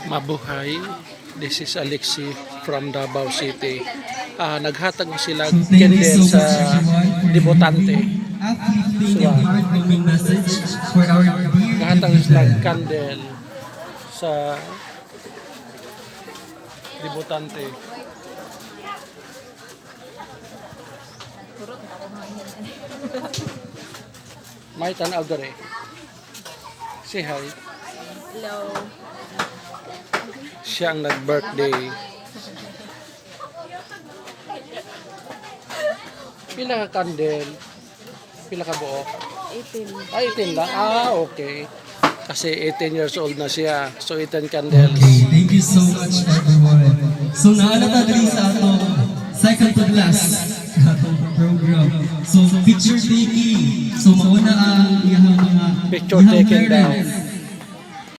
Mabuhay. This is Alexi from Davao City. Naghatag sila candle sa debutante. Naghatag sila candle sa debutante. May tanaw dere. Say hi. Hello. Siya ang nag-birthday. Pila ka candle? Pila ka buo? 18. 18 lang? Okay. Kasi 18 years old na siya. So 18 candles. Okay, thank you so much everyone. So naalata dali sa atong second to last atong program. So picture taking. So mauna ang iyang mga Picture taking daw.